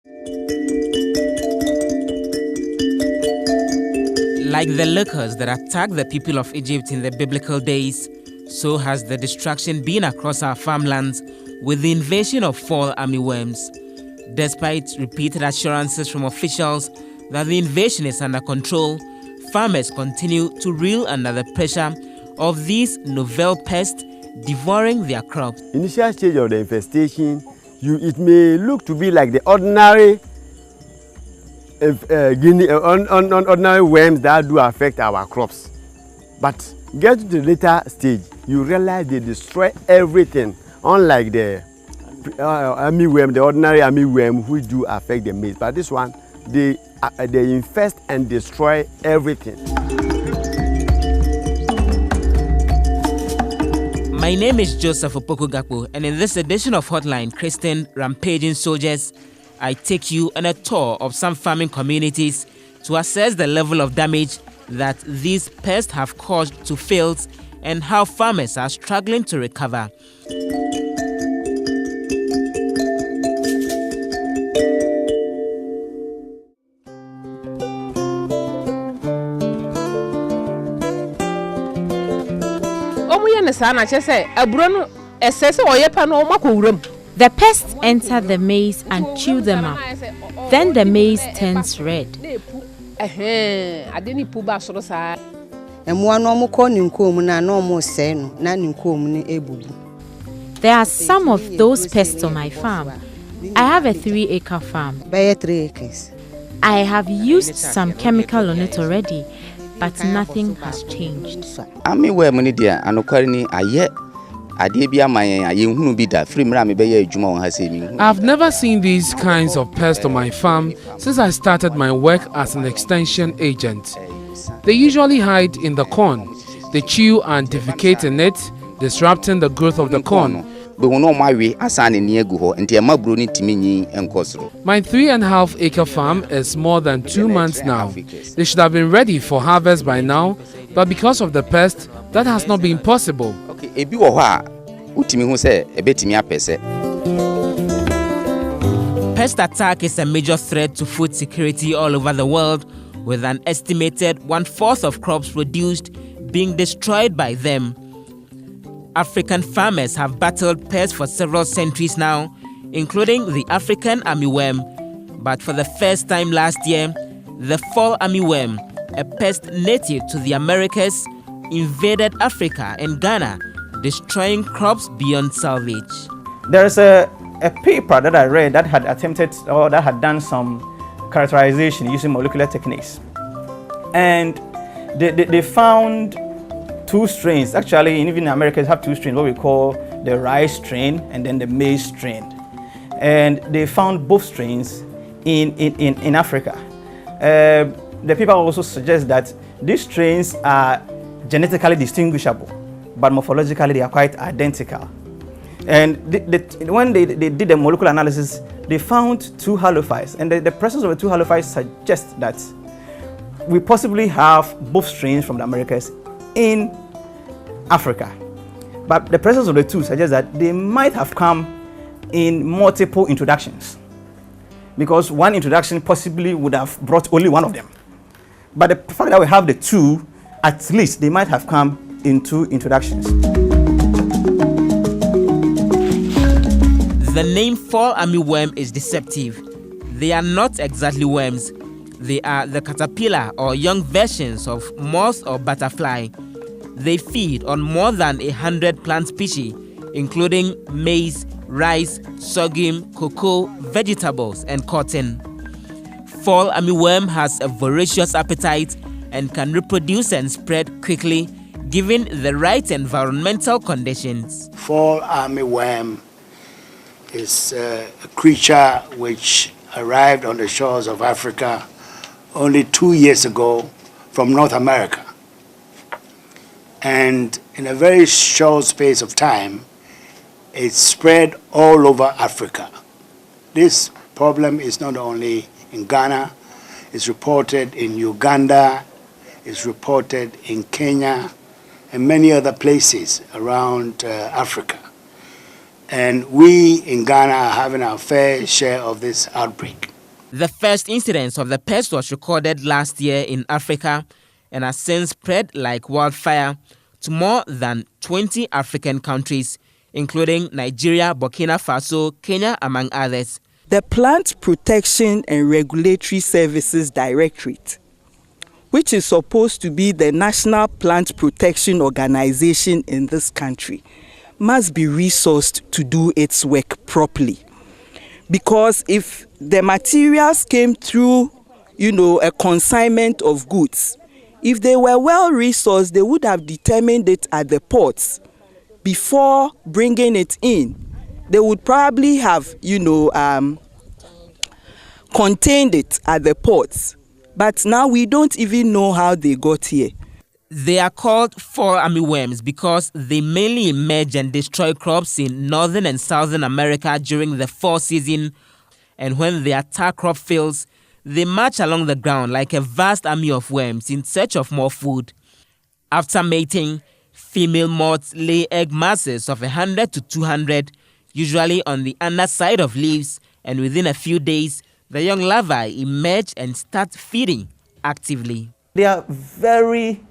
Like the locusts that attacked the people of Egypt in the biblical days, so has the destruction been across our farmlands with the invasion of fall armyworms. Despite repeated assurances from officials that the invasion is under control, farmers continue to reel under the pressure of these novel pests devouring their crops. Initial stage of the infestation, it may look to be like the ordinary ordinary worms that do affect our crops. But get to the later stage, you realize they destroy everything, unlike the armyworm, the ordinary armyworm, which do affect the maize. But this one, they infest and destroy everything. My name is Joseph Opoku Gakpo, and in this edition of Hotline, Christian Rampaging Soldiers, I take you on a tour of some farming communities to assess the level of damage that these pests have caused to fields and how farmers are struggling to recover. The pests enter the maize and chew them up. Then the maize turns red. There are some of those pests on my farm. I have a 3-acre farm. 3 acres. I have used some chemical on it already, but nothing has changed. I've never seen these kinds of pests on my farm since I started my work as an extension agent. They usually hide in the corn. They chew and defecate in it, disrupting the growth of the corn. My 3.5-acre farm is more than 2 months now. They should have been ready for harvest by now, but because of the pest, that has not been possible. Pest attack is a major threat to food security all over the world, with an estimated 1/4 of crops produced being destroyed by them. African farmers have battled pests for several centuries now, including the African armyworm. But for the first time last year, the fall armyworm, a pest native to the Americas, invaded Africa and Ghana, destroying crops beyond salvage. There's a paper that I read that had attempted or that had done some characterization using molecular techniques. And they found 2 strains. Actually, even in America, they have 2 strains, what we call the rice strain and then the maize strain. And they found both strains in Africa. The paper also suggests that these strains are genetically distinguishable, but morphologically they are quite identical. And when they did the molecular analysis, they found 2 halophytes, and the presence of the 2 halophytes suggests that we possibly have both strains from the Americas in Africa. But the presence of the 2 suggests that they might have come in multiple introductions, because one introduction possibly would have brought only one of them. But the fact that we have the 2, at least they might have come in 2 introductions. The name fall armyworm is deceptive. They are not exactly worms. They are the caterpillar or young versions of moth or butterfly. They feed on more than 100 plant species, including maize, rice, sorghum, cocoa, vegetables, and cotton. Fall armyworm has a voracious appetite and can reproduce and spread quickly, given the right environmental conditions. Fall armyworm is a creature which arrived on the shores of Africa only 2 years ago from North America. And in a very short space of time, it spread all over Africa. This problem is not only in Ghana, it's reported in Uganda, it's reported in Kenya, and many other places around Africa. And we in Ghana are having our fair share of this outbreak. The first incidence of the pest was recorded last year in Africa and has since spread like wildfire to more than 20 African countries, including Nigeria, Burkina Faso, Kenya, among others. The Plant Protection and Regulatory Services Directorate, which is supposed to be the national plant protection organization in this country, must be resourced to do its work properly. Because if the materials came through, a consignment of goods, if they were well resourced, they would have determined it at the ports before bringing it in. They would probably have, contained it at the ports. But now we don't even know how they got here. They are called fall armyworms because they mainly emerge and destroy crops in Northern and Southern America during the fall season. And when they attack crop fields, they march along the ground like a vast army of worms in search of more food. After mating, female moths lay egg masses of 100 to 200, usually on the underside of leaves, and within a few days, the young larvae emerge and start feeding actively. They are very,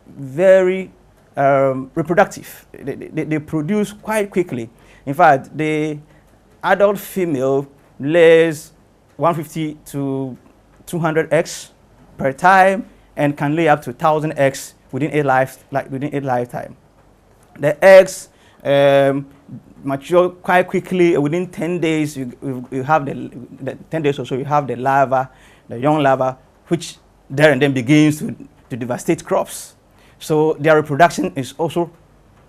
very reproductive. They produce quite quickly. In fact, the adult female lays 150 to 200 eggs per time and can lay up to 1,000 eggs within a lifetime. The eggs mature quite quickly. Within 10 days, you have the 10 days or so, you have the larva, the young larva, which there and then begins to devastate crops. So their reproduction is also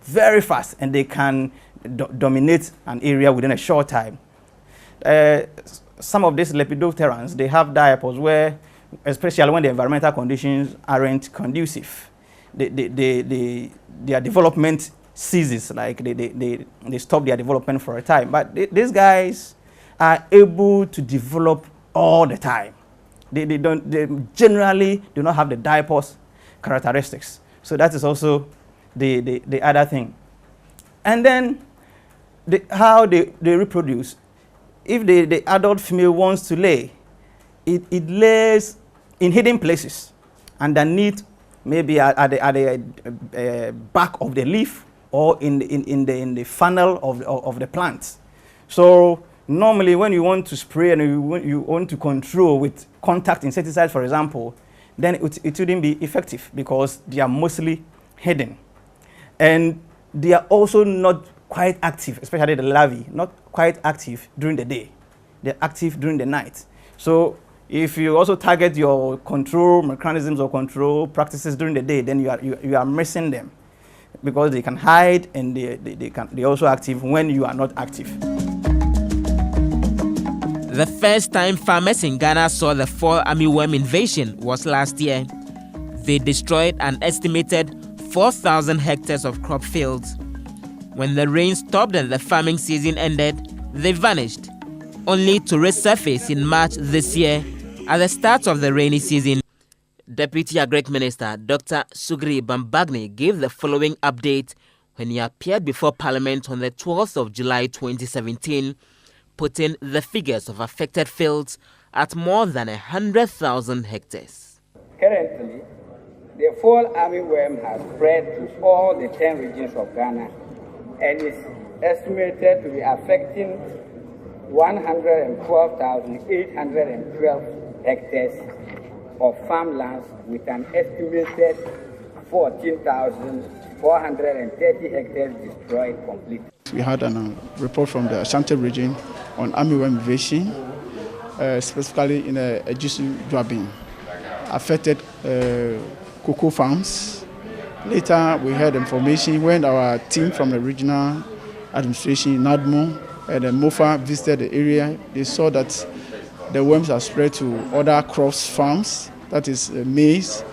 very fast, and they can dominate an area within a short time. Some of these lepidopterans, they have diapause where, especially when the environmental conditions aren't conducive, their development ceases, like they stop their development for a time. But these guys are able to develop all the time. They generally do not have the diapause characteristics. So that is also the other thing. And then how they reproduce. If the adult female wants to lay, it lays in hidden places, underneath, maybe at the back of the leaf or in the funnel of the plant. So normally when you want to spray and you want to control with contact insecticides, for example, then it wouldn't be effective because they are mostly hidden. And they are also not quite active, especially the larvae, not quite active during the day. They're active during the night. So if you also target your control mechanisms or control practices during the day, then you are missing them because they can hide and they're also active when you are not active. The first time farmers in Ghana saw the fall armyworm invasion was last year. They destroyed an estimated 4,000 hectares of crop fields. When the rain stopped and the farming season ended, they vanished, only to resurface in March this year at the start of the rainy season. Deputy Agric Minister Dr. Sugri Bambagni gave the following update when he appeared before Parliament on the 12th of July 2017, putting the figures of affected fields at more than 100,000 hectares. Currently, the fall armyworm has spread to all the 10 regions of Ghana and is estimated to be affecting 112,812 hectares of farmlands with an estimated 14,430 hectares destroyed completely. We had a report from the Ashanti region on armyworm invasion, specifically in Ejisu Dwabin, affected cocoa farms. Later, we heard information when our team from the regional administration, NADMO, and MOFA visited the area. They saw that the worms are spread to other crops farms, that is maize.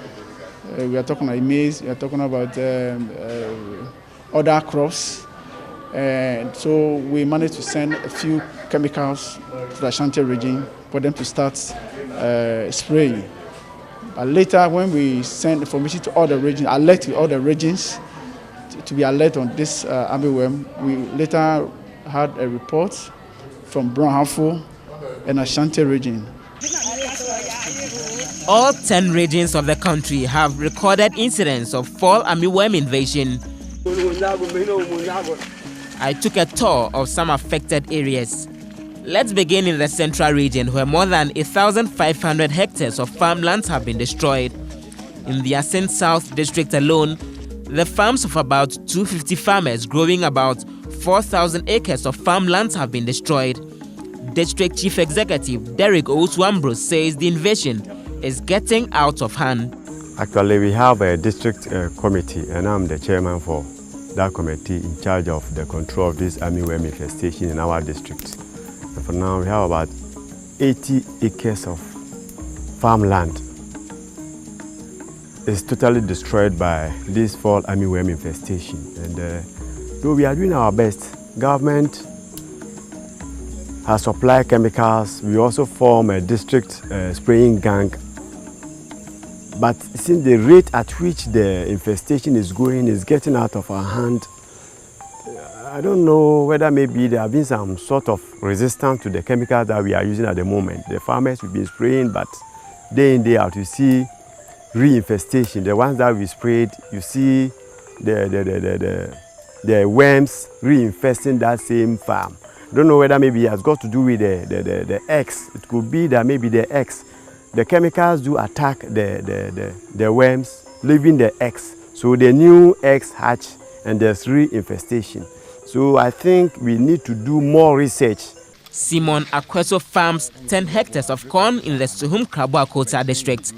We are talking about maize, we are talking about other crops. And so we managed to send a few chemicals to the Ashanti region for them to start spraying. But later, when we sent information to all the regions, alerted all the regions to be alert on this armyworm, we later had a report from Brown Hafo and Ashanti region. All 10 regions of the country have recorded incidents of fall armyworm invasion. I took a tour of some affected areas. Let's begin in the central region, where more than 1,500 hectares of farmlands have been destroyed. In the Asin South district alone, the farms of about 250 farmers growing about 4,000 acres of farmlands have been destroyed. District Chief Executive Derek Owusu says the invasion is getting out of hand. Actually, we have a district committee, and I'm the chairman for that committee in charge of the control of this armyworm infestation in our district. And for now, we have about 80 acres of farmland. It's totally destroyed by this fall armyworm infestation. And so we are doing our best. Government has supplied chemicals. We also form a district spraying gang. But since the rate at which the infestation is going is getting out of our hand, I don't know whether maybe there have been some sort of resistance to the chemicals that we are using at the moment. The farmers will be spraying, but day in, day out, you see reinfestation. The ones that we sprayed, you see the worms reinfesting that same farm. I don't know whether maybe it has got to do with the eggs. It could be that maybe the eggs, the chemicals do attack the worms, leaving the eggs. So the new eggs hatch and there's reinfestation. So I think we need to do more research. Simon Akweso farms 10 hectares of corn in the Suhum Krabwa district.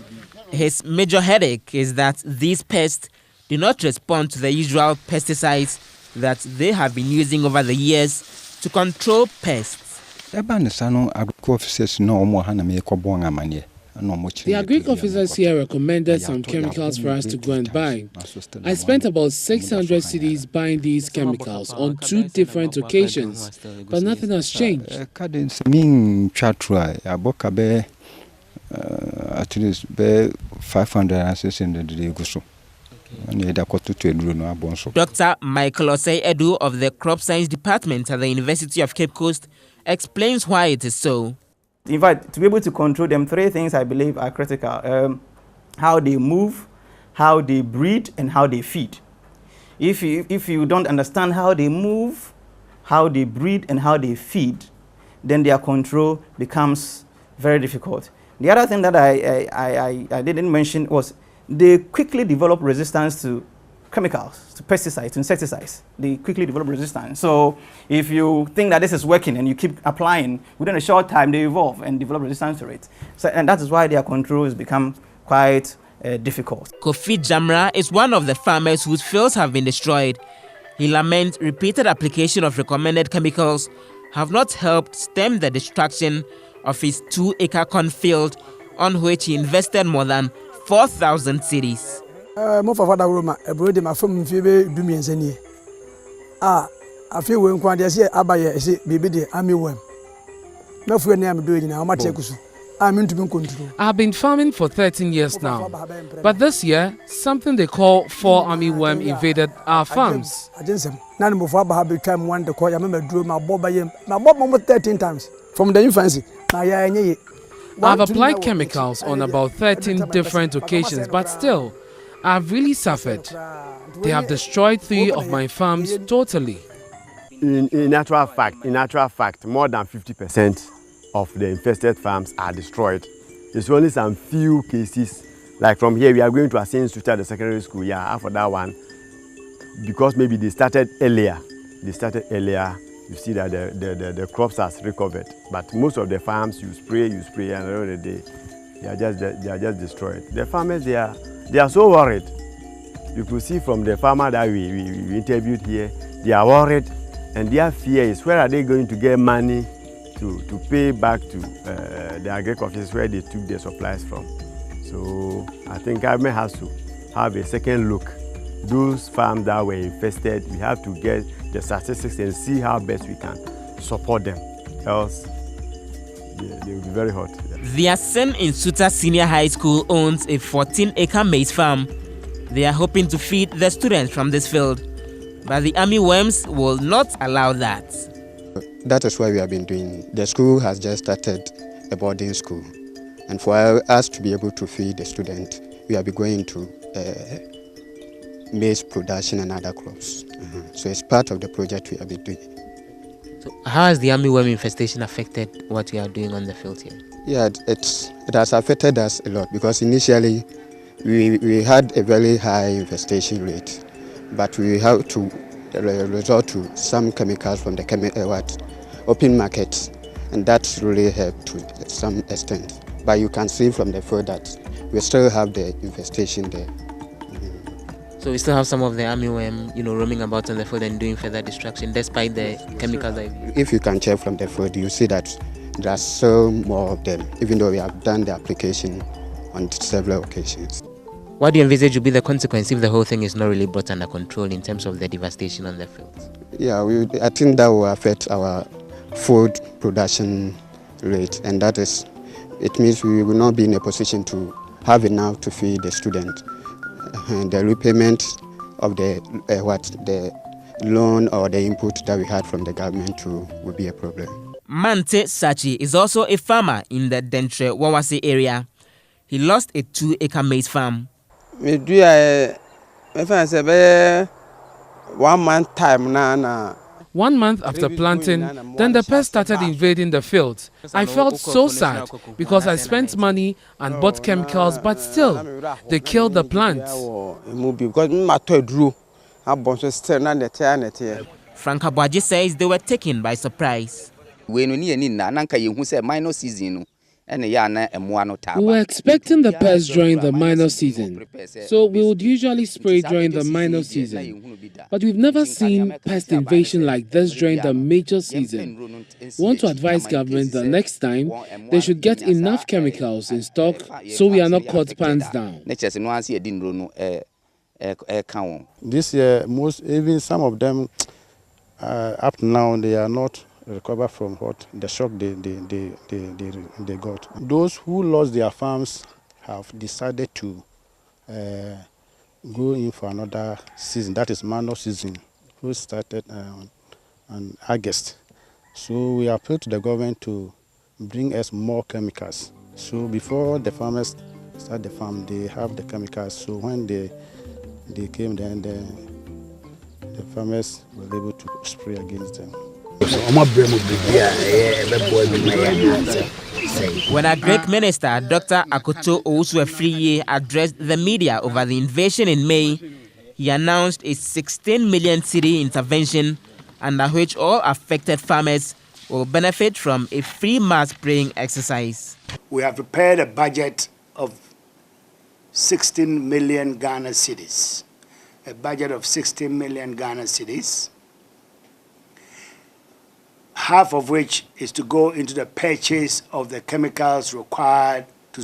His major headache is that these pests do not respond to the usual pesticides that they have been using over the years to control pests. The agric officers here recommended some chemicals for us to go and buy. I spent about 600 cedis buying these chemicals on 2 different occasions, but nothing has changed. At least 500 Dr. Michael Osei Edu of the Crop Science Department at the University of Cape Coast explains why it is so. In fact, to be able to control them, 3 things I believe are critical. How they move, how they breed, and how they feed. If you don't understand how they move, how they breed, and how they feed, then their control becomes very difficult. The other thing that I didn't mention was they quickly develop resistance to chemicals, to pesticides, to insecticides. They quickly develop resistance. So if you think that this is working and you keep applying, within a short time they evolve and develop resistance to it. So, and that is why their control has become quite difficult. Kofi Jamra is one of the farmers whose fields have been destroyed. He laments repeated application of recommended chemicals have not helped stem the destruction of his 2-acre corn field on which he invested more than 4,000 cedis. I've been farming for 13 years now, but this year, something they call fall armyworm invaded our farms. 13 times from the infancy. I've applied chemicals on about 13 different occasions, but still, I've really suffered. They have destroyed 3 of my farms totally. In actual fact, more than 50% of the infested farms are destroyed. There's only some few cases, like from here we are going to Asin to start the secondary school. Yeah, after that one, because maybe they started earlier. You see that the crops has recovered. But most of the farms, you spray, and at the end of the day, they are just destroyed. The farmers, they are so worried. You could see from the farmer that we interviewed here, they are worried, and their fear is where are they going to get money to pay back to the agric offices where they took their supplies from. So I think government has to have a second look. Those farms that were infested, we have to get the statistics and see how best we can support them. Else, they will be very hot. The Asin in Suta Senior High School owns a 14-acre maize farm. They are hoping to feed the students from this field, but the armyworms will not allow that. That is what we have been doing. The school has just started a boarding school. And for us to be able to feed the student, we will be going into maize production and other crops. So it's part of the project we have been doing. So how has the armyworm infestation affected what you are doing on the field here? Yeah, it has affected us a lot because initially we had a very high infestation rate, but we have to resort to some chemicals from the open market, and that really helped to some extent. But you can see from the field that we still have the infestation there. So we still have some of the armyworm, roaming about on the field and doing further destruction despite the chemicals that we use. If you can check from the field, you see that there are still more of them, even though we have done the application on several occasions. What do you envisage will be the consequence if the whole thing is not really brought under control in terms of the devastation on the fields? Yeah, I think that will affect our food production rate, and it means we will not be in a position to have enough to feed the student. And the repayment of the loan or the input that we had from the government too will be a problem. Mante Sachi is also a farmer in the Dentre Wawase area. He lost a 2-acre maize farm. Me do 1 month time now. 1 month after planting, then the pest started invading the fields. I felt so sad because I spent money and bought chemicals, but still, they killed the plants. Frank Abwaji says they were taken by surprise. We were expecting the pest during the minor season, so we would usually spray during the minor season. But we've never seen pest invasion like this during the major season. We want to advise government that next time they should get enough chemicals in stock so we are not caught pants down. This year, even some of them, up now, they are not recover from the shock they got. Those who lost their farms have decided to go in for another season, that is minor season, who started in August. So we appeal to the government to bring us more chemicals. So before the farmers start the farm, they have the chemicals. So when they came, then the farmers were able to spray against them. When our Greek minister, Dr. Akoto Owusu-Afriye, addressed the media over the invasion in May, he announced a 16 million cedi intervention under which all affected farmers will benefit from a free mass spraying exercise. We have prepared a budget of 16 million Ghana cedis, a budget of 16 million Ghana cedis, half of which is to go into the purchase of the chemicals required to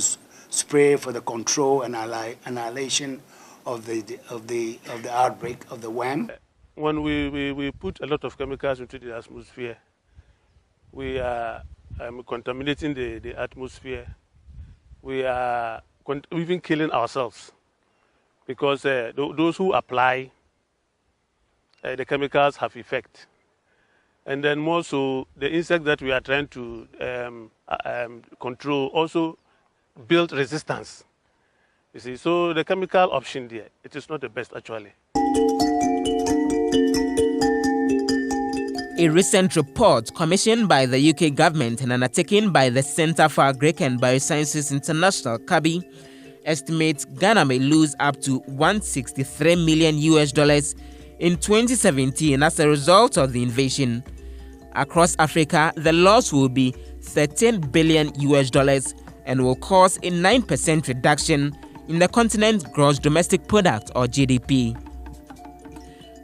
spray for the control and annihilation of the outbreak of the worm. When we put a lot of chemicals into the atmosphere, we are contaminating the atmosphere. We are even killing ourselves because those who apply the chemicals have effect. And then more so, the insect that we are trying to control also build resistance. You see, so the chemical option there, it is not the best actually. A recent report commissioned by the UK government and undertaken by the Center for Agric and Biosciences International, CABI, estimates Ghana may lose up to $163 million in 2017 as a result of the invasion. Across Africa, the loss will be $13 billion and will cause a 9% reduction in the continent's gross domestic product or GDP.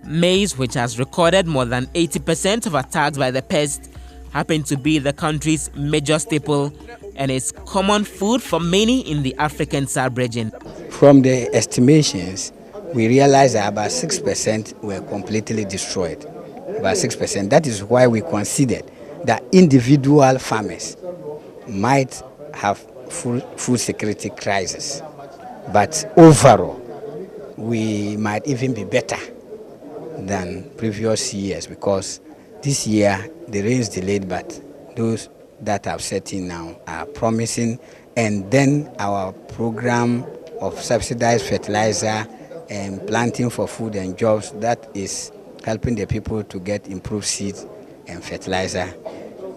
Maize, which has recorded more than 80% of attacks by the pest, happen to be the country's major staple and is common food for many in the African sub-region. From the estimations, we realized that about 6% were completely destroyed. About 6%. That is why we considered that individual farmers might have food security crisis. But overall, we might even be better than previous years because this year the rain is delayed, but those that have set in now are promising and then our program of subsidized fertilizer and planting for food and jobs, that is helping the people to get improved seeds and fertilizer,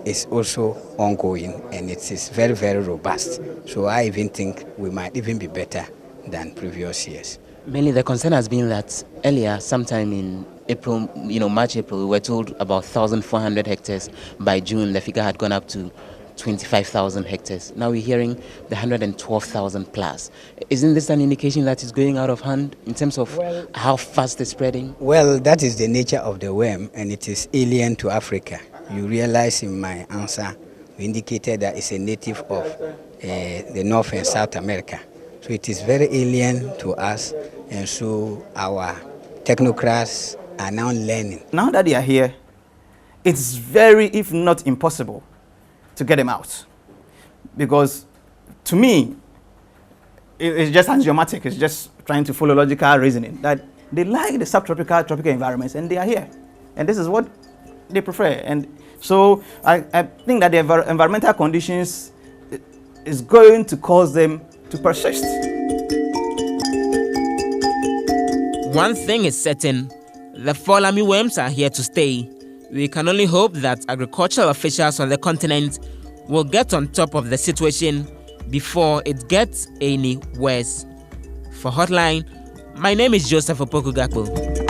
is also ongoing, and it is very, very robust. So I even think we might even be better than previous years. Mainly the concern has been that earlier, sometime in April, March, April, we were told about 1,400 hectares. By June, the figure had gone up to 25,000 hectares. Now we're hearing the 112,000 plus. Isn't this an indication that it's going out of hand in terms of how fast it's spreading? Well, that is the nature of the worm, and it is alien to Africa. You realize in my answer, we indicated that it's a native of the North and South America. So it is very alien to us, and so our technocrats are now learning. Now that they are here, it's very, if not impossible, to get them out. Because to me, it's just axiomatic. It's just trying to follow logical reasoning that they like the subtropical, tropical environments, and they are here. And this is what they prefer. And so I think that the environmental conditions is going to cause them to persist. One thing is certain, the fall armyworms are here to stay. We can only hope that agricultural officials on the continent will get on top of the situation before it gets any worse. For Hotline, my name is Joseph Opoku Gakpo.